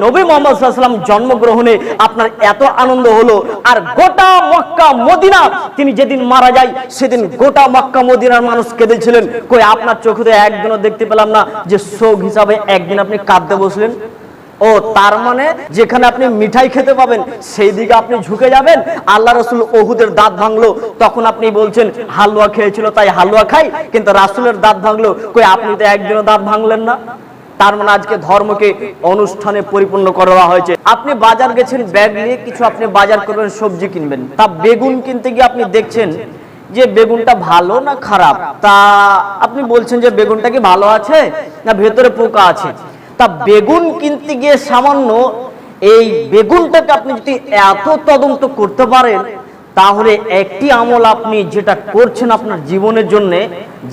নবী মুহাম্মদ সাল্লাল্লাহু আলাইহি ওয়াসাল্লাম জন্মগ্রহণে আপনার এত আনন্দ হলো, আর গোটা মক্কা মদিনা তিনি যেদিন মারা যায় সেদিন গোটা মক্কা মদিনার মানুষ কেঁদেছিলেন। কই আপনার চোখে তো একদিনও দেখতে পেলাম না যে শোক হিসাবে একদিন আপনি কাঁদতে বসলেন। ও তার মানে যেখানে আপনি মিঠাই খেতে পাবেন সেই দিকে আপনি ঝুঁকে যাবেন। আল্লাহ রাসূল উহুদের দাঁত ভাঙলো, তখন আপনি বলছেন হালুয়া খেয়েছিল তাই হালুয়া খাই, কিন্তু রাসূলের দাঁত ভাঙলো, কই আপনি তো একদিনও দাঁত ভাঙলেন না। তার মানে আজকে ধর্মকে অনুষ্ঠানে পরিপূর্ণ করা হয়েছে। আপনি বাজার গেছেন ব্যাগ নিয়ে, কিছু আপনি বাজার করবেন, সবজি কিনবেন, তা বেগুন কিনতে গিয়ে আপনি দেখছেন যে বেগুনটা ভালো না খারাপ, তা আপনি বলছেন যে বেগুনটা কি ভালো আছে না ভেতরে পোকা আছে। তা বেগুন কিনতে গিয়ে সামান্য এই বেগুনটাকে আপনি যদি এত তদন্ত করতে পারেন, তাহলে একটি আমল আপনি যেটা করছেন আপনার জীবনের জন্য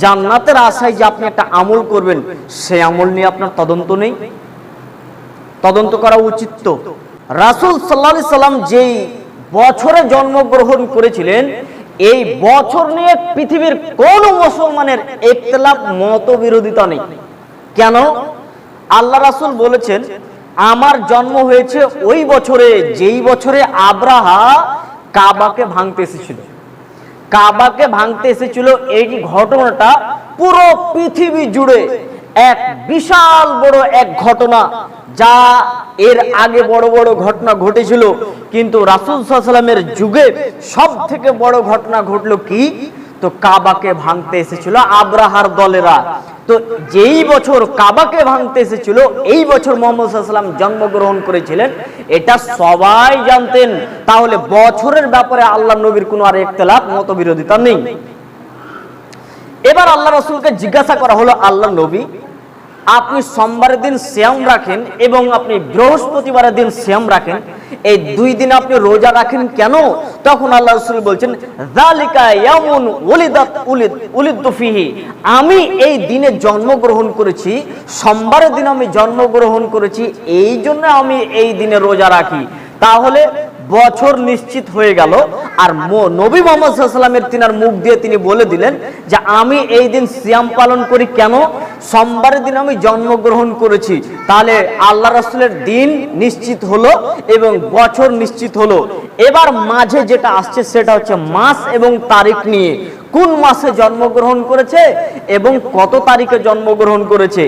জান্নাতের আশায় যে আপনি একটা আমল করবেন, সেই আমল নিয়ে আপনার তদন্ত নেই। তদন্ত করা উচিত। তো রাসূল সাল্লাল্লাহু আলাইহি সাল্লাম যেই বছরে জন্মগ্রহণ করেছিলেন, এই বছর নিয়ে পৃথিবীর কোন মুসলমানের ইখতিলাফ মতবিরোধিতা নেই। কেন? আল্লাহ রাসূল বলেছেন আমার জন্ম হয়েছে ওই বছরে যেই বছরে আব্রাহা কাবাকে ভাঙতে এসেছিল। কাবাকে ভাঙতে এসেছিল, এই ঘটনাটা পুরো পৃথিবী জুড়ে এক বিশাল বড় এক ঘটনা, যা এর আগে বড় বড় ঘটনা ঘটেছিল, কিন্তু রাসূল সাল্লাল্লাহু আলাইহি ওয়াসাল্লামের যুগে সব থেকে বড় ঘটনা ঘটলো কি, তো কাবাকে ভাঙতে এসেছিল আব্রাহার দলেরা। তো যেই বছর কাবাকে ভাঙতে এসেছিল এই বছর মুহাম্মদ সাল্লাল্লাহু আলাইহি ওয়াসাল্লাম জন্মগ্রহণ করেছিলেন, এটা সবাই জানতেন। তাহলে বছরের ব্যাপারে আল্লাহ নবীর কোনো আর ইখতিলাফ মতবিরোধিতা নেই। এবার আল্লাহ রাসূলকে জিজ্ঞাসা করা হলো, আল্লাহ নবী আপনি সোমবারের দিন সিয়াম রাখেন এবং আপনি বৃহস্পতিবারের দিন সিয়াম রাখেন, এই দুই দিন আপনি রোজা রাখেন কেন? তখন আল্লাহ রাসূল বলছেন যালিকা ইয়াউমুন উলিদতু ফিহি, আমি এই দিনে জন্মগ্রহণ করেছি, সোমবারের দিন আমি জন্মগ্রহণ করেছি, এই জন্য আমি এই দিনে রোজা রাখি। তাহলে বছর নিশ্চিত হয়ে গেল। আর নবী মুহাম্মদ সাল্লাল্লাহু আলাইহি ওয়াসাল্লামের তিনার মুখ দিয়ে তিনি বলে দিলেন যে আমি এই দিন সিয়াম পালন করি কেন? সোমবারের দিন আমি জন্মগ্রহণ করেছি। তাহলে আল্লাহ রাসূলের দিন নিশ্চিত হলো এবং বছর নিশ্চিত হলো। এবার মাঝে যেটা আসছে সেটা হচ্ছে মাস এবং তারিখ নিয়ে, কোন মাসে জন্মগ্রহণ করেছে এবং কত তারিখে জন্মগ্রহণ করেছে,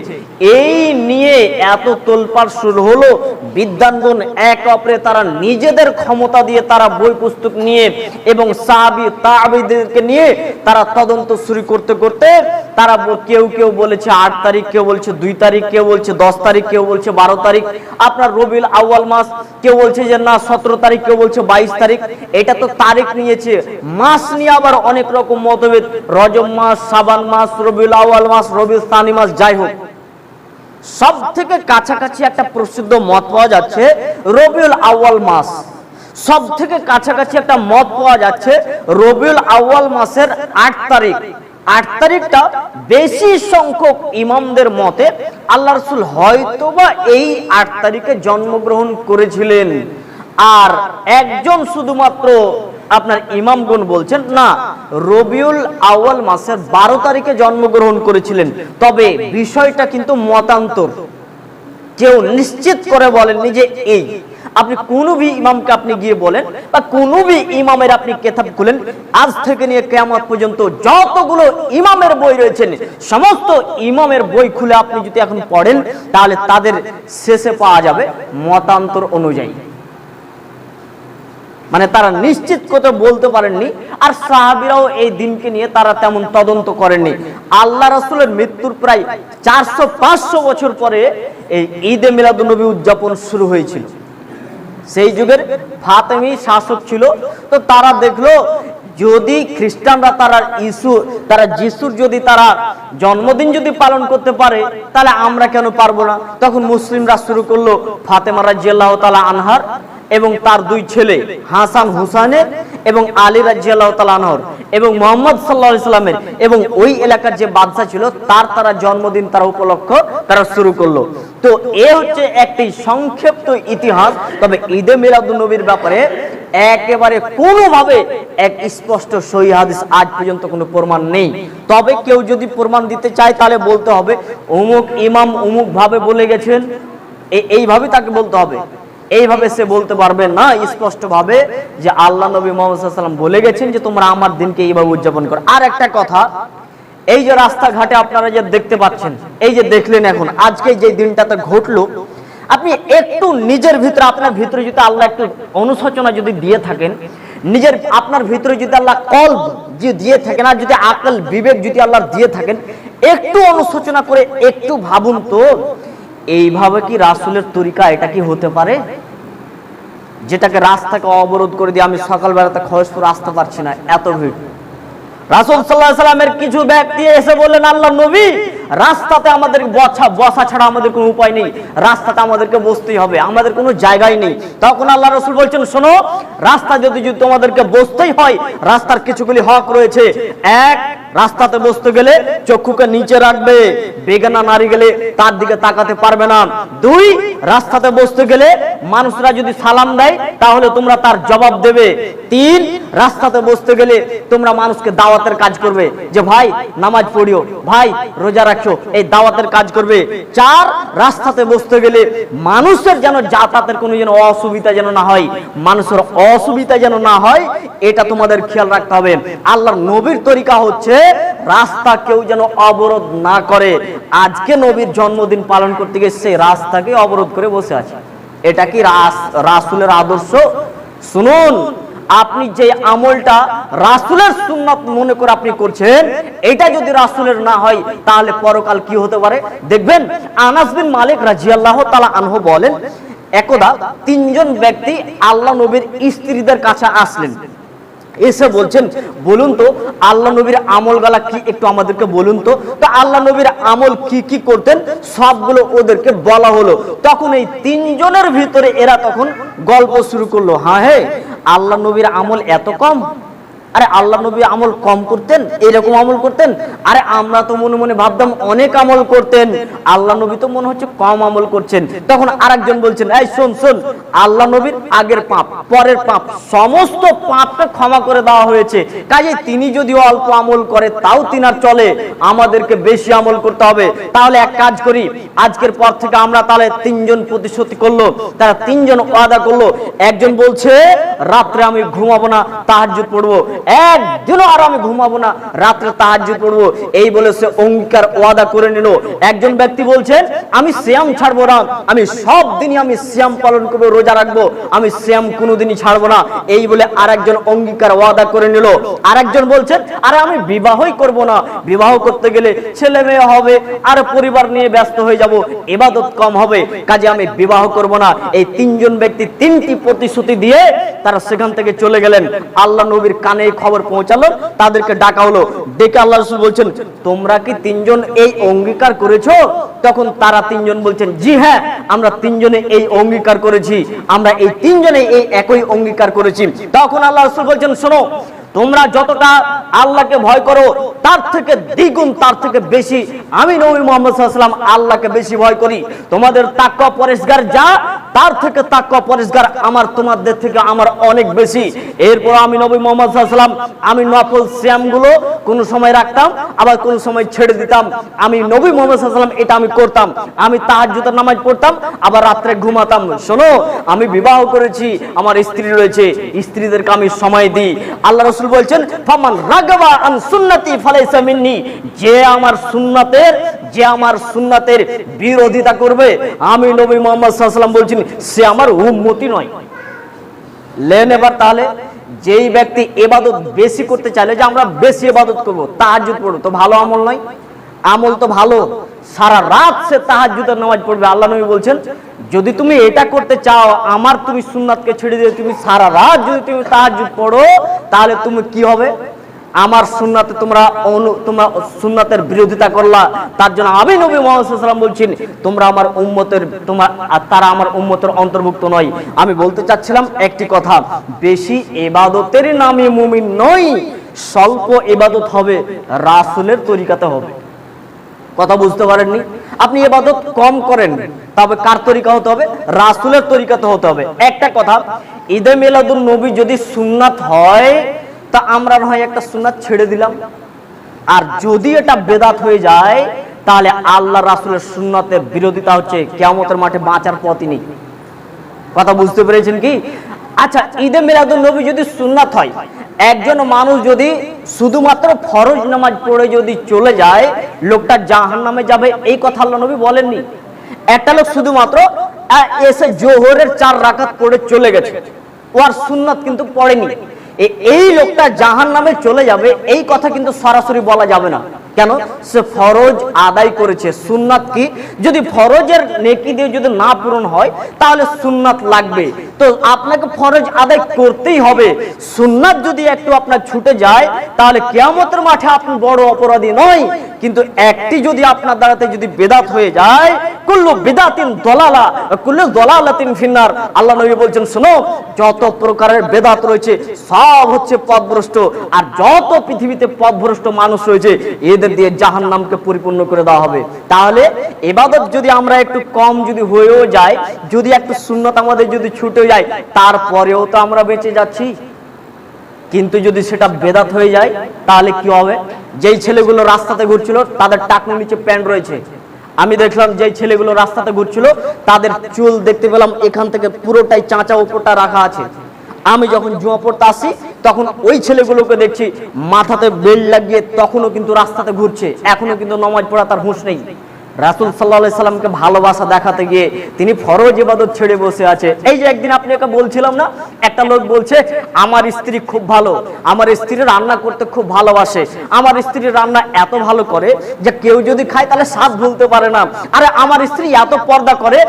এই নিয়ে এত তোলপাড় শুরু হলো। বিদ্বানগণ এক অপরে তারা নিজেদের ক্ষমতা দিয়ে তারা বই পুস্তক নিয়ে এবং সাহাবী তাবেঈদেরকে নিয়ে তারা তদন্ত শুরু করতে করতে তারা কেউ কেউ বলেছে 8 তারিখ, কেউ বলছে 2 তারিখ, কেউ বলছে 10 তারিখ, কেউ বলছে 12 তারিখ, আপনার রবিউল আউয়াল মাস, কেউ বলছে যে না 17 তারিখ, কেউ বলছে 22 তারিখ। এটা তো তারিখ নিয়েছে, মাস নিয়ে আবার অনেক রকম মতভেদ, রজব মাস, শাবান মাস, রবিউল আউয়াল মাস, রবিউল সানি মাস, যাই হোক সব থেকে কাছাকাছি একটা প্রসিদ্ধ মত পাওয়া যাচ্ছে রবিউল আউয়াল মাস। সব থেকে কাছাকাছি একটা মত পাওয়া যাচ্ছে রবিউল আউয়াল মাসের 8 তারিখ। 8 তারিখটা বেশি সংখ্যক ইমামদের মতে আল্লাহ রাসূল হয়তোবা এই 8 তারিখে জন্মগ্রহণ করেছিলেন। আর একজন শুধুমাত্র আপনার ইমামগণ বলছেন না, রবিউল আউয়াল মাসের 12 তারিখে জন্মগ্রহণ করেছিলেন। তবে বিষয়টা কিন্তু মতান্তর, কেউ নিশ্চিত করে বলেননি যে এই। আপনি কোনো ভি ইমামকে আপনি গিয়ে বলেন বা কোনো ভি ইমামের আপনি কিতাব খুলেন, আজ থেকে নিয়ে কিয়ামত পর্যন্ত যতগুলো ইমামের বই রয়েছেন সমস্ত ইমামের বই খুলে আপনি যদি এখন পড়েন, তাহলে তাদের শেষে পাওয়া যাবে মতান্তর অনুযায়ী। মানে তারা নিশ্চিত করে বলতে পারেননি। আর সাহাবীরাও এই দিনকে নিয়ে তারা তেমন তদন্ত করেননি। আল্লাহ রাসূলের মৃত্যুর প্রায় 400-500 বছর পরে এই ঈদে মিলাদুন নবী উদযাপন শুরু হয়েছিল। সেই যুগের ফাতেমি শাসক ছিল, তো তারা দেখলো যদি খ্রিস্টানরা তারা যিশুর যদি তারা জন্মদিন যদি পালন করতে পারে, তাহলে আমরা কেন পারবো না? তখন মুসলিমরা শুরু করলো ফাতেমা রাদিয়াল্লাহু তাআলা আনহার এবং তার 2 ছেলে হাসান হুসাইনের এবং আলী রাদিয়াল্লাহু তাআলা আনহর এবং মুহাম্মদ সাল্লাল্লাহু আলাইহি সাল্লামের এবং ওই এলাকার যে বাদশা ছিল তারা জন্মদিন তারা উপলক্ষ তারা শুরু করলো। তো এ হচ্ছে একটি সংক্ষিপ্ত ইতিহাস। তবে ঈদে মিলাদুন নবীর ব্যাপারে একেবারে কোনোভাবে এক স্পষ্ট সহিহ হাদিস আজ পর্যন্ত কোনো প্রমাণ নেই। তবে কেউ যদি প্রমাণ দিতে চায় তাহলে বলতে হবে অমুক ইমাম অমুক ভাবে বলে গেছেন, এইভাবে তাকে বলতে হবে। এইভাবে সে বলতে পারবে না স্পষ্ট ভাবে যে আল্লাহ নবী মুহাম্মদ সাল্লাল্লাহু আলাইহি ওয়াসাল্লাম বলে গেছেন যে তোমরা আমার দিনকে এইভাবে উদযাপন করো। আর একটা কথা, এই যে রাস্তাঘাটে আপনারা যে দেখতে পাচ্ছেন, এই যে দেখলেন এখন আজকে যে দিনটাতে ঘটলো, আপনি একটু নিজের ভিতরে, আপনার ভিতরে যদি আল্লাহ একটু অনুশোচনা যদি দিয়ে থাকেন, নিজের আপনার ভিতরে যদি আল্লাহ কলব যে দিয়ে থাকেন, আর যদি আকল বিবেক যদি আল্লাহ দিয়ে থাকেন, একটু অনুশোচনা করে একটু ভাবুন তো, এইভাবে কি রাসূলের তরিকা এটা কি হতে পারে? যেটাকে রাস্তাকে অবরোধ করে দিয়ে আমি সকালবেলাতে খরচপুর আসতে পারছি না, এত ভিড়। রাসূল সাল্লাল্লাহু আলাইহি সাল্লামের কিছু ব্যক্তি এসে বললেন, আল্লাহ নবী, রাস্তাতে আমাদের বসা ছাড়া আমাদের কোনো উপায় নেই, রাস্তাতে আমাদেরকে বসতেই হবে, আমাদের কোনো জায়গাই নেই। তখন আল্লাহ রাসূল বলছেন, শোনো, রাস্তা যদি তোমাদেরকে বসতেই হয়, রাস্তার কিছুগুলি হক রয়েছে। এক, রাস্তাতে বসতে গেলে চক্ষুকে নিচে রাখবে, বেগানা নারী গেলে তার দিকে তাকাতে পারবে না। দুই, রাস্তাতে বসতে গেলে মানুষরা যদি সালাম দেয় তাহলে তোমরা তার জবাব দেবে। তিন, রাস্তাতে বসতে গেলে তোমরা মানুষকে দাওয়াতের কাজ করবে, যে ভাই নামাজ পড়িও, ভাই রোজা রাখো, এই দাওয়াতের কাজ করবে। চার, রাস্তাতে বসতে গেলে মানুষের যেন যাতায়াতের কোনো যেন অসুবিধা যেন না হয়, মানুষের অসুবিধা যেন না হয়, এটা তোমাদের খেয়াল রাখতে হবে। আল্লাহর নবীর তরিকা হচ্ছে রাস্তা কেউ যেন অবরোধ না করে। আজকে নবীর জন্মদিন পালন করতে গিয়ে সেই রাস্তাকে অবরোধ করে বসে আছে, এটা কি রাসূলের আদর্শ? শুনুন, আপনি যে আমলটা রাসূলের সুন্নাত মনে করে আপনি করছেন, এটা যদি রাসূলের না হয় তাহলে পরকাল কি হতে পারে দেখবেন। আনাস বিন মালিক রাদিয়াল্লাহু তাআলা আনহু বলেন, একদা তিনজন ব্যক্তি আল্লাহ নবীর স্ত্রীদের কাছে আসলেন, এসে বলছেন, বলুন তো আল্লাহ নবীর আমলগুলা কি একটু আমাদেরকে বলুন তো। তো আল্লাহ নবীর আমল কি কি করতেন সবগুলো ওদেরকে বলা হলো। তখন এই তিনজনের ভিতরে এরা তখন গল্প শুরু করলো, হ্যাঁ, আল্লাহ নবীর আমল এত কম, আরে আল্লাহ নবী আমল কম করতেন, এরকম আমল করতেন, আরে আমরা তো মনে মনে ভাবতাম অনেক আমল করতেন, আল্লাহ নবী তো মনে হচ্ছে কম আমল করছেন। তখন আরেকজন বলছেন, এই শোন শোন, আল্লাহ নবীর আগের পাপ পরের পাপ সমস্ত পাপকে ক্ষমা করে দেওয়া হয়েছে, কাজে তিনি যদি অল্প আমল করে তাও তিনার চলে, আমাদেরকে বেশি আমল করতে হবে। তাহলে এক কাজ করি, আজকের পর থেকে আমরা তাহলে তিনজন প্রতিশ্রুতি করলো, তারা তিনজন ওয়াদা করলো। একজন বলছে, রাত্রে আমি ঘুমাবো না, তাহাজ্জুদ পড়বো, একদিনও আর আমি ঘুমাবো না, রাত্রে তাহাজ্জুদ পড়বো, এই বলে সে অঙ্গীকার ওয়াদা করে নিল। একজন ব্যক্তি বলছেন, আমি সিয়াম ছাড়বো না, আমি সব দিনই আমি সিয়াম পালন করবো, রোজা রাখবো, আমি সিয়াম কোনোদিনই ছাড়বো না, এই বলে আরেকজন অঙ্গীকার ওয়াদা করে নিল। আরেকজন বলছেন, আরে আমি বিবাহই করব না, বিবাহ করতে গেলে ছেলে মেয়ে হবে আর পরিবার নিয়ে ব্যস্ত হয়ে যাব, ইবাদত কম হবে, কাজে আমি বিবাহ করব না। এই তিনজন ব্যক্তি তিনটি প্রতিশ্রুতি দিয়ে তারা সেখান থেকে চলে গেলেন। আল্লাহ নবীর কানে খবর পৌঁছালো, তাদেরকে ডাকা হলো, ডেকে আল্লাহ রাসূল বলছেন, তোমরা কি তিনজন এই অঙ্গীকার করেছো? তখন তারা তিনজন বলছেন, জি হ্যাঁ, আমরা তিনজনে এই অঙ্গীকার করেছি, আমরা এই তিনজনে এই একই অঙ্গীকার করেছি। তখন আল্লাহ রাসূল বলছেন, শোনো, তোমরা যতটা আল্লাহকে ভয় করো তার থেকে দ্বিগুণ, তার থেকে বেশি আমি নবী মুহাম্মদ সাল্লাল্লাহু আলাইহি ওয়াসাল্লাম আল্লাহকে বেশি ভয় করি। তোমাদের তাকওয়া পরেশগার যা, তার থেকে তাকওয়া পরেশগার আমার তোমাদের থেকে আমার অনেক বেশি। এরপর আমি নবী মুহাম্মদ সাল্লাল্লাহু আলাইহি ওয়াসাল্লাম আমি নফল সিয়ামগুলো কোন সময় রাখতাম, আবার কোন সময় ছেড়ে দিতাম। আমি নবী মুহাম্মদ সাল্লাল্লাহু আলাইহি ওয়াসাল্লাম এটা আমি করতাম। আমি তাহাজ্জুদের নামাজ পড়তাম, আবার রাতে ঘুমাতাম। শোনো, আমি বিবাহ করেছি, আমার স্ত্রী রয়েছে, স্ত্রীদেরকে আমি সময় দিই। আল্লাহ রাসূল বলছেন, ফামান রাগাবা আন সুন্নতি ফালাইসা মিন্নি, যে আমার সুন্নাতের বিরোধিতা করবে, আমি নবী মুহাম্মদ সাল্লাল্লাহু আলাইহি ওয়াসাল্লাম বলছেন, সে আমার উম্মতি নয়। লেন এবার তাহলে যেই ব্যক্তি ইবাদত বেশি করতে চাইলে, যে আমরা বেশি ইবাদত করব, তাহাজ্জুদ পড়ব, তো ভালো আমল নয়? আমল তো ভালো, সারা রাত সে তাহাজ্জুদের নামাজ পড়বে। আল্লাহ নবী বলছেন, যদি তুমি এটা করতে চাও, আমার তুমি সুন্নাতকে ছেড়ে দিয়ে তুমি সারা রাত যদি তুমি তাহাজ্জুদ পড়ো, তাহলে তুমি কি হবে? আমার সুন্নাতে তোমরা সুন্নাতের বিরোধিতা করলা, তার জন্য আমি নবী মুহাম্মদ সাল্লাল্লাহু আলাইহি ওয়াসাল্লাম বলছেন, তোমরা আমার উম্মতের, তারা আমার উম্মতের অন্তর্ভুক্ত নয়। আমি বলতে চাচ্ছিলাম একটি কথা, বেশি ইবাদতের নামে মুমিন নই, স্বল্প ইবাদত হবে, রাসূলের তরিকাতে হবে। কথা বুঝতে পারেননি? আপনি ইবাদত কম করেন, তবে কার তরিকা হতে হবে? রাসূলের তরিকাতে হতে হবে। একটা কথা, ঈদে মিলাদুন নবী যদি সুন্নাত হয়, তা আমরা হয় একটা সুন্নাত ছেড়ে দিলাম, আর যদি এটা বেদাত হয়ে যায় তাহলে আল্লাহ রাসূলের সুন্নতের বিরোধিতা হচ্ছে, কিয়ামতের মাঠে বাঁচার পথই নেই। কথা বুঝতে পেরেছেন কি? আচ্ছা, ঈদে মিলাদুন নবী যদি সুন্নাত হয়, একজন মানুষ যদি শুধুমাত্র ফরজ নামাজ পড়ে যদি চলে যায়, লোকটা জাহান্নামে যাবে, এই কথা আল্লাহ নবী বলেননি। একটা লোক শুধুমাত্র এসে জোহরের 4 রাকাত পড়ে চলে গেছে, ওর সুন্নাত কিন্তু পড়েনি, এই লোকটা জাহান্নামে চলে যাবে, এই কথা কিন্তু সরাসরি বলা যাবে না। কেন? সে ফরজ আদায় করেছে। সুন্নাত কি? যদি ফরজের নেকি দিয়ে যদি না পূরণ হয় তাহলে সুন্নাত লাগবে, তো আপনাকে ফরজ আদায় করতেই হবে। সুন্নাত যদি একটু আপনার ছুটে যায় তাহলে কিয়ামতের মাঠে আপনি বড় অপরাধী নয়, কিন্তু একটি যদি আপনার দ্বারাতে যদি বেদাত হয়ে যায়, কুল্লু বিদাতিন দলালা কুল্লু দলালাতিন ফিন্নার, আল্লাহ নবী বলছেন, শোনো, যত প্রকারের বেদাত রয়েছে সব হচ্ছে পথভ্রষ্ট, আর যত পৃথিবীতে পথভ্রষ্ট মানুষ রয়েছে এদের দিয়ে জাহান্নামকে পরিপূর্ণ করে দেওয়া হবে। তাহলে ইবাদত যদি আমরা একটু কম যদি হয়েও যায়, যদি একটু সুন্নাত আমাদের যদি ছুটে যায়, তারপরেও তো আমরা বেঁচে যাচ্ছি। কিন্তু যদি সেটা বেদাত হয়ে যায় তাহলে কি হবে? যেই ছেলেগুলো রাস্তাতে ঘুরছিল তাদের টাকনুর নিচে প্যান্ট রয়েছে, আমি দেখলাম যেই ছেলেগুলো রাস্তাতে ঘুরছিল তাদের চুল দেখতে পেলাম এখান থেকে পুরোটাই চাঁচা উপরটা রাখা আছে। আমি যখন জুমা পড়তে আসি তখন ওই ছেলেগুলোকে দেখছি মাথাতে বেল্ট লাগিয়ে তখনও কিন্তু রাস্তাতে ঘুরছে, এখনো কিন্তু নামাজ পড়া তার হুঁশ নেই। রাসূল সাল্লাল্লাহু আলাইহি সাল্লামকে ভালোবাসা দেখাতে গিয়ে তিনি ফরজ ইবাদত ছেড়ে বসে আছে। এই যে একদিন আপনাকে বলছিলাম না, একটা লোক বলছে আমার স্ত্রী খুব ভালো, আমার স্ত্রী রান্না করতে খুব ভালোবাসে, আমার স্ত্রী রান্না এত ভালো করে যে কেউ যদি খায় তাহলে স্বাদ ভুলতে পারে না, আরে আমার স্ত্রী এত পর্দা করে,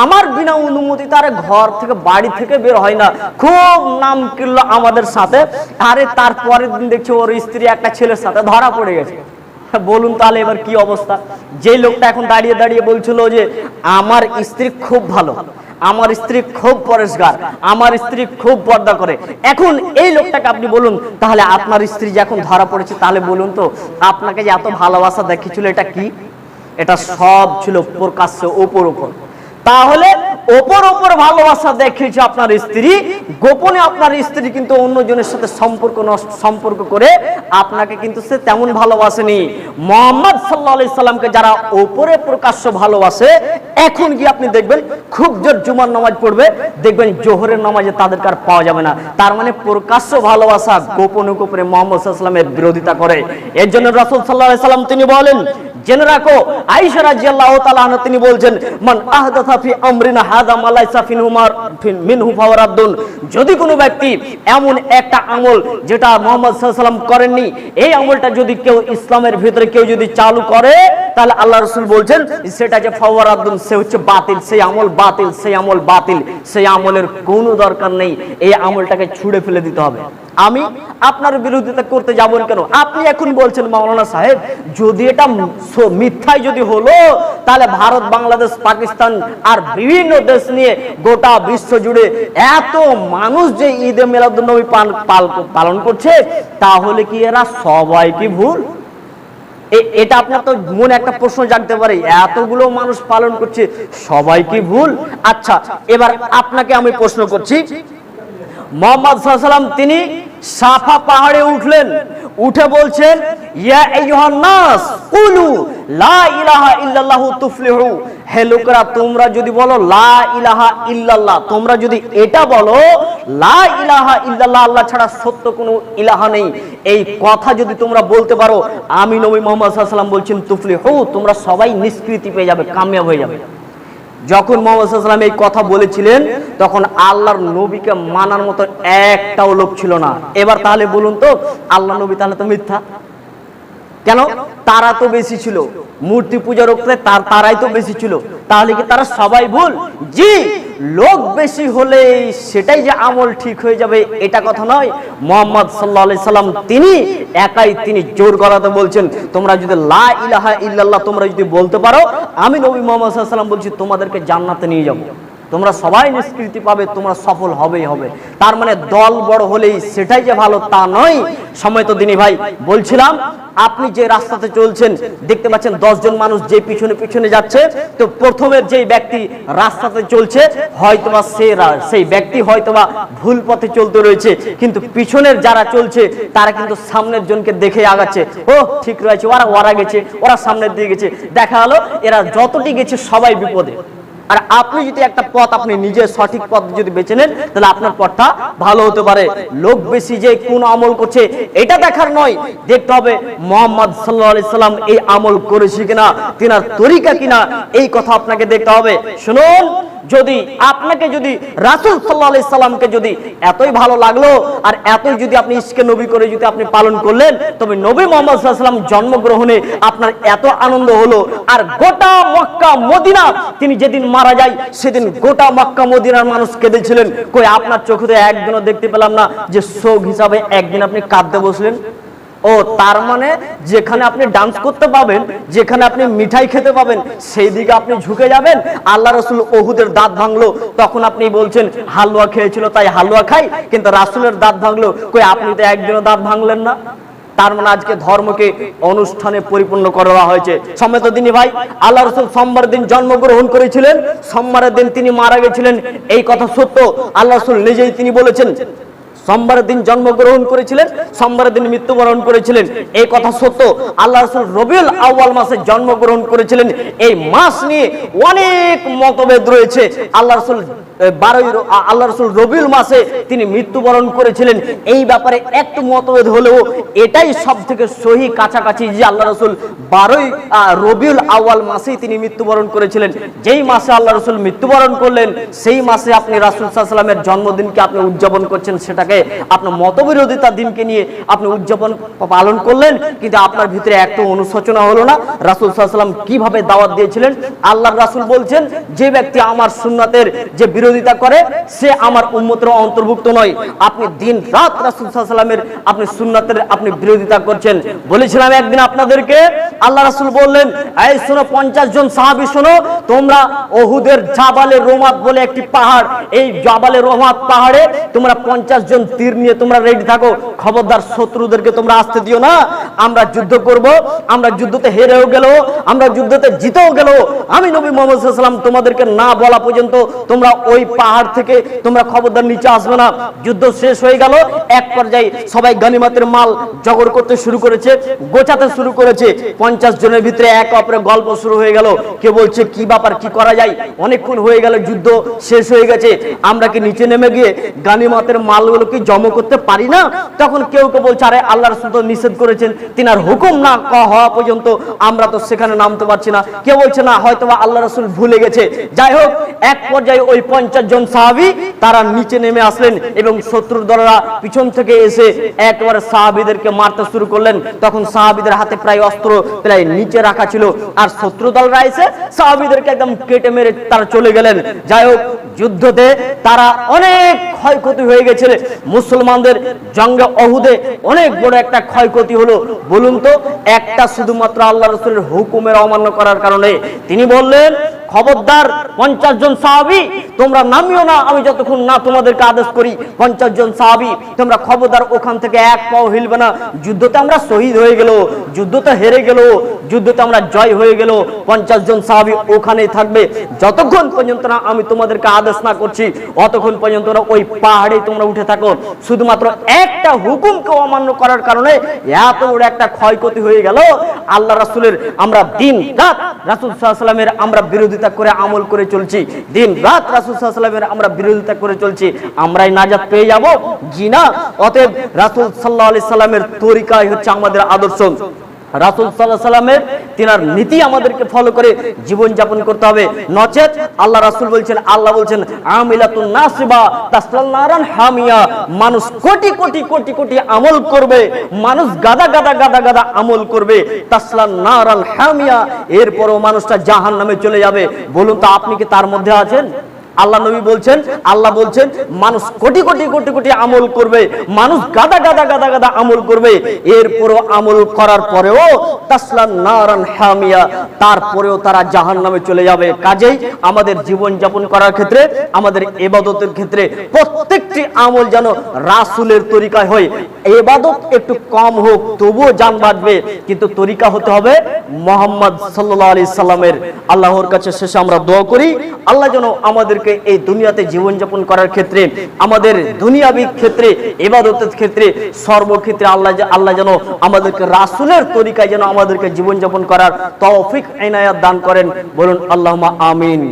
আমার বিনা অনুমতিতে আরে ঘর থেকে বাড়ি থেকে বের হয় না, খুব নাম কিনল আমাদের সাথে। আরে তারপরের দিন দেখছি ওর স্ত্রী একটা ছেলের সাথে ধরা পড়ে গেছে। বলুন তাহলে এবার কি অবস্থা? যে লোকটা এখন দাঁড়িয়ে দাঁড়িয়ে বলছিল যে আমার স্ত্রী খুব ভালো, আমার স্ত্রী খুব পরিষ্কার, আমার স্ত্রী খুব পর্দা করে, এখন এই লোকটাকে আপনি বলুন তাহলে আপনার স্ত্রী যখন ধরা পড়েছে, তাহলে বলুন তো আপনাকে যে এত ভালোবাসা দেখিয়েছিল এটা কি? এটা সব ছিল প্রকাশ্য ওপর ওপর। তাহলে ওপর ওপর ভালোবাসা দেখিয়েছে আপনার স্ত্রী, গোপনে আপনার স্ত্রী কিন্তু অন্যজনের সাথে সম্পর্ক করে আপনাকে কিন্তু সে তেমন ভালোবাসেনি। মুহাম্মদ সাল্লাল্লাহু আলাইহি সাল্লামকে যারা ওপরে প্রকাশ্য ভালোবাসে, এখন কি আপনি দেখবেন খুব জোর জুমার নামাজ পড়বে, দেখবেন জোহরের নামাজে তাদেরকে আর পাওয়া যাবে না। তার মানে প্রকাশ্য ভালোবাসা গোপনে গোপনে মুহাম্মদ সাল্লাল্লাহু আলাইহি সাল্লামের বিরোধিতা করে। এর জন্য রাসূল সাল্লাল্লাহু আলাইহি সাল্লাম তিনি বলেন, জেনে রাখো, আয়েশা রাদিয়াল্লাহু তাআলা আনহা তিনি বলছেন, মান আহদাথা ফি আমরিনা হাযা মা লাইসা মিনহু ফাহুয়া রাদ্দুন, যদি কোনো ব্যক্তি এমন একটা আমল যেটা মুহাম্মদ সাল্লাল্লাহু আলাইহি সাল্লাম করেননি, এই আমলটা যদি কেউ ইসলামের ভিতরে কেউ যদি চালু করে, তাহলে আল্লাহ রাসূল বলছেন সেটা যে ফাহুয়া রাদ্দুন, সে হচ্ছে বাতিল, সেই আমল বাতিল, সেই আমল বাতিল, সেই আমলের কোনো দরকার নেই, এই আমলটাকে ছুঁড়ে ফেলে দিতে হবে। আমি আপনার বিরোধিতা করতে যাবেন কেন? আপনি এখন বলছেন মাওলানা সাহেব যদি এটা মিথ্যাই যদি হলো, তাহলে ভারত, বাংলাদেশ, পাকিস্তান আর বিভিন্ন দেশ নিয়ে গোটা বিশ্ব জুড়ে এত মানুষ যে ঈদে মিলাদুন নবী পালন করছে, তাহলে কি এরা সবাই কি ভুল? এটা আপনার তো মনে একটা প্রশ্ন জাগতে পারে, এতগুলো মানুষ পালন করছে সবাই কি ভুল? আচ্ছা, এবার আপনাকে আমি প্রশ্ন করছি, মুহাম্মদ সাল্লাল্লাহু আলাইহি সাল্লাম তিনি সাফা পাহাড়ে উঠলেন, উঠে বলছেন, ইয়া আইয়ুহান নাস কুলু লা ইলাহা ইল্লাল্লাহু তুফলিহু, হে লোকেরা তোমরা যদি বলো লা ইলাহা ইল্লাল্লাহ, তোমরা যদি এটা বলো লা ইলাহা ইল্লাল্লাহ, আল্লাহ ছাড়া সত্য কোনো ইলাহা নেই, এই কথা যদি তোমরা বলতে পারো, আমি নবী মুহাম্মদ সাল্লাল্লাহু আলাইহি সাল্লাম বলছেন তুফলিহু, তোমরা সবাই নিষ্কৃতি পেয়ে যাবে, কামিয়াব হয়ে যাবে। যখন মুহাম্মদ সাল্লাল্লাহু আলাইহি সাল্লাম এই কথা বলেছিলেন তখন আল্লাহর নবীকে মানার মতো একটাও লোক ছিল না। এবার তাহলে বলুন তো আল্লাহ নবী তাহলে তো মিথ্যা কেন? তারা তো বেশি ছিল, মূর্তি পূজা রক্ষে তারাই তো বেশি ছিল, তাহলে কি তারা সবাই ভুল? জি, লোক বেশি হলে সেটাই যে আমল ঠিক হয়ে যাবে এটা কথা নয়। মুহাম্মদ সাল্লাল্লাহু আলাইহি সাল্লাম তিনি একাই তিনি জোর গলাতে বলছেন, তোমরা যদি লা ইলাহা ইল্লাল্লাহ তোমরা যদি বলতে পারো, আমি নবী মুহাম্মদ সাল্লাল্লাহু আলাইহি সাল্লাম বলছি তোমাদেরকে জান্নাতে নিয়ে যাব। তোমরা সবাই নিষ্কৃতি পাবে, তোমরা সফল হবেই হবে। তার মানে দল বড় হলেই সেটাই যে ভালো তা নয়। সময় তো দিনী ভাই বলছিলাম, আপনি যে রাস্তাতে চলছেন দেখতে পাচ্ছেন 10 জন মানুষ যে পিছনে পিছনে যাচ্ছে, তো প্রথমের যে ব্যক্তি রাস্তাতে চলছে হয়তোবা সেই ব্যক্তি হয়তোবা ভুল পথে চলতে রয়েছে, কিন্তু পিছনের যারা চলছে তারা কিন্তু সামনের জনকে দেখে আগাচ্ছে, ও ঠিক রয়েছে, ওরা গেছে, ওরা সামনের দিকে গেছে, দেখা হলো এরা যতটি গেছে সবাই বিপদে। আর আপনি যদি একটা পথ আপনি নিজের সঠিক পথ যদি বেছে নেন তাহলে আপনার পথটা ভালো হতে পারে। লোক বেশি যে কোন আমল করছে এটা দেখার নয়, দেখতে হবে মুহাম্মদ সাল্লাল্লাহু আলাইহি সাল্লাম এই আমল করেছে কিনা, তিনার তরিকা কিনা, এই কথা আপনাকে দেখতে হবে। শুনুন, যদি আপনাকে যদি রাসূল সাল্লাল্লাহু আলাইহি সাল্লামকে যদি এতই ভালো লাগলো আর এতই যদি আপনি ইশকে নবী করে যদি আপনি পালন করলেন, তবে নবী মুহাম্মদ সাল্লাল্লাহু আলাইহি সাল্লাম জন্মগ্রহণে আপনার এত আনন্দ হলো, আর গোটা মক্কা মদিনা তিনি যেদিন মারা যায় সেদিন গোটা মক্কা মদিনার মানুষ কেঁদেছিলেন, কই আপনার চোখে তো একদিনও দেখতে পেলাম না যে শোক হিসাবে একদিন আপনি কাঁদতে বসলেন। ও তার মানে যেখানে আপনি ডান্স করতে পাবেন, যেখানে আপনি মিঠাই খেতে পাবেন, সেই দিকে আপনি ঝুঁকে যাবেন। আল্লাহ রাসূল ওহুদের দাঁত ভাঙলো, তখন আপনি বলছেন হালুয়া খেয়েছিল তাই হালুয়া খাই, কিন্তু রাসূলের দাঁত ভাঙলো, কই আপনি তো একদিনও দাঁত ভাঙলেন না। তার মানে আজকে ধর্মকে অনুষ্ঠানে পরিপূর্ণ করা হয়েছে। সম্মানিত দিনী ভাই, আল্লাহ রাসূল সোমবার দিন জন্মগ্রহণ করেছিলেন, সোমবারের দিন তিনি মারা গেছিলেন, এই কথা সত্য। আল্লাহ রাসূল নিজেই তিনি বলেছেন সোমবারের দিন জন্মগ্রহণ করেছিলেন, সোমবারের দিন মৃত্যুবরণ করেছিলেন, এই কথা সত্য। আল্লাহ রাসূল রবিউল আউয়াল মাসে জন্মগ্রহণ করেছিলেন, এই মাস নিয়ে অনেক মতভেদ রয়েছে। আল্লাহ রাসূল রবিউল মাসে তিনি মৃত্যুবরণ করেছিলেন, এই ব্যাপারে একটু মতভেদ হলেও এটাই সবথেকে সহি কাছাকাছি যে আল্লাহ রাসূল 12 রবিউল আউয়াল মাসেই তিনি মৃত্যুবরণ করেছিলেন। যেই মাসে আল্লাহ রাসূল মৃত্যুবরণ করলেন সেই মাসে আপনি রাসূল সাল্লাল্লাহু আলাইহি ওয়াসাল্লামের জন্মদিনকে আপনি উদযাপন করছেন, সেটাকে আপনার মতবিরোধিতা দিনকে নিয়ে আপনি উদযাপন পালন করলেন, কিন্তু আপনার ভিতরে একটু অনুশোচনা হলো না। রাসূল সাল্লাল্লাহু আলাইহি ওয়াসাল্লাম কিভাবে দাওয়াত দিয়েছিলেন, আল্লাহর রাসূল বলছেন যে ব্যক্তি আমার সুন্নাতের যে বিরোধিতা করে সে আমার উম্মতের অন্তর্ভুক্ত নয়। আপনি দিন রাত রাসূল সাল্লাল্লাহু আলাইহি ওয়াসাল্লামের আপনি সুন্নাতের আপনি বিরোধিতা করছেন। বলেছিলাম একদিন আপনাদেরকে, আল্লাহ রাসূল বললেন, এই শোনো 50 জন সাহাবী শোনো, তোমরা ওহুদের জাবালে রোমাত বলে একটি পাহাড়, এই জাবালে রোমাত পাহাড়ে তোমরা 50 জন তীর নিয়ে তোমরা রেডি থাকো, খবরদার শত্রুদেরকে তোমরা আসতে দিও না। আমরা যুদ্ধ করব, আমরা যুদ্ধতে হেরেও গেল, আমরা যুদ্ধতে জিতেও গেল, আমি নবী মুহাম্মদ সাল্লাল্লাহু আলাইহি ওয়াসাল্লাম তোমাদেরকে না বলা পর্যন্ত তোমরা ওই পাহাড় থেকে তোমরা খবরদার নিচে আসবে না। যুদ্ধ শেষ হয়ে গেল, এক পর্যায়ে সবাই গনিমতের মাল জগর করতে শুরু করেছে, গোছাতে শুরু করেছে। 50 জনের ভিতরে এক অপরের গল্প শুরু হয়ে গেল, কে বলছে কি ব্যাপার, কি করা যায়, অনেকক্ষণ হয়ে গেল, যুদ্ধ শেষ হয়ে গেছে, আমরা কি নিচে নেমে গিয়ে গনিমতের মালগুলো কি জমা করতে পারি না? তখন কেউ কেউ বলছে আরে আল্লাহ রাসূল তো নিষেধ করেছেন, তিনার হুকুম না হওয়া পর্যন্ত আমরা তো সেখানে নামতে পারছি না। কেউ বলছে না হয়তোবা আল্লাহ রাসূল ভুলে গেছে। যাই হোক, এক পর্যায়ে ওই 50 জন সাহাবী তারা নিচে নেমে আসলেন এবং শত্রুর দলরা পিছন থেকে এসে একবারে সাহাবীদেরকে মারতে শুরু করলেন। তখন সাহাবীদের হাতে প্রায় অস্ত্র প্রায় নিচে রাখা ছিল, আর শত্রু দলরা এসে সাহাবীদেরকে একদম কেটে মেরে তারা চলে গেলেন। যাই হোক, যুদ্ধতে তারা অনেক ক্ষয়ক্ষতি হয়ে গেছে। মুসলমানদের জঙ্গে ওহুদে অনেক বড় একটা ক্ষয়ক্ষতি হলো। বলুন তো, একটা শুধুমাত্র আল্লাহ রাসূলের হুকুমের অমান্য করার কারণে। তিনি বললেন খবরদার 50 জন সাহাবী তোমরা নামিও না আমি যতক্ষণ না তোমাদেরকে আদেশ করি। 50 জন সাহাবী তোমরা খবরদার ওখান থেকে এক পাও হিলবে না। যুদ্ধতে আমরা শহীদ হয়ে গেল, যুদ্ধতে হেরে গেল, যুদ্ধতে আমরা জয় হয়ে গেল, 50 জন সাহাবী ওখানেই থাকবে যতক্ষণ পর্যন্ত না আমি তোমাদেরকে আদেশ না করছি, অতক্ষণ পর্যন্ত না ওই পাহাড়ে তোমরা উঠে থাকো। শুধুমাত্র একটা হুকুমকে অমান্য করার কারণে এত বড় একটা ক্ষয়ক্ষতি হয়ে গেল। আল্লাহ রাসূলের আমরা দিন রাত রাসূল সাল্লাল্লাহু আলাইহি ওয়াসাল্লামের আমরা বিরোধিতা করে আমল করে চলছি, দিন রাত রাসূল সাল্লাল্লাহু আলাইহি ওয়াসাল্লামের আমরা বিরোধিতা করে চলছি, আমরাই নাজাত পেয়ে যাব? জি না। অতএব রাসূল সাল্লাল্লাহু আলাইহি ওয়াসাল্লামের তরিকাই হচ্ছে আমাদের আদর্শ। রাসূল সাল্লাল্লাহু আলাইহি ওয়াসাল্লামের তিনার নীতি আমাদেরকে ফলো করে জীবন যাপন করতে হবে, নচেত আল্লাহ রাসূল বলছেন, আল্লাহ বলছেন আমিলাতুন নাসিবা তাসলাল নারান হামিয়া, মানুষ কোটি কোটি কোটি কোটি আমল করবে, মানুষ গাদা গাদা গাদা গাদা আমল করবে, তাসলাল নারাল হামিয়া, এরপরও মানুষটা জাহান্নামে চলে যাবে। বলুন তো আপনি কি তার মধ্যে আছেন? আল্লাহ নবী বলছেন, আল্লাহ বলছেন মানুষ কোটি কোটি কোটি কোটি আমল করবে, মানুষ গাদা গাদা গাদা গাদা আমল করবে, এরপরও আমল করার পরেও তাসলা নারান হামিয়া, তারপরেও তারা জাহান্নামে চলে যাবে। কাজেই আমাদের জীবন যাপন করার ক্ষেত্রে, আমাদের ইবাদতের ক্ষেত্রে প্রত্যেকটি আমল যেন রাসূলের তরিকায় হয়। ইবাদত একটু কম হোক তবুও জান বাঁচবে, কিন্তু তরিকা হতে হবে মুহাম্মদ সাল্লাল্লাহু আলাইহি সাল্লামের। আল্লাহর কাছে শেষে আমরা দোয়া করি, আল্লাহ যেন আমাদেরকে এই দুনিয়াতে জীবন যাপন করার ক্ষেত্রে, আমাদের দুনিয়াবি ক্ষেত্রে, ইবাদতের ক্ষেত্রে, সর্বক্ষেত্রে আল্লাহ যেন আমাদেরকে রাসূলের তরিকায় যেন আমাদেরকে জীবন যাপন করার তৌফিক ইনায়াত দান করেন। বলুন আল্লাহুম্মা আমিন।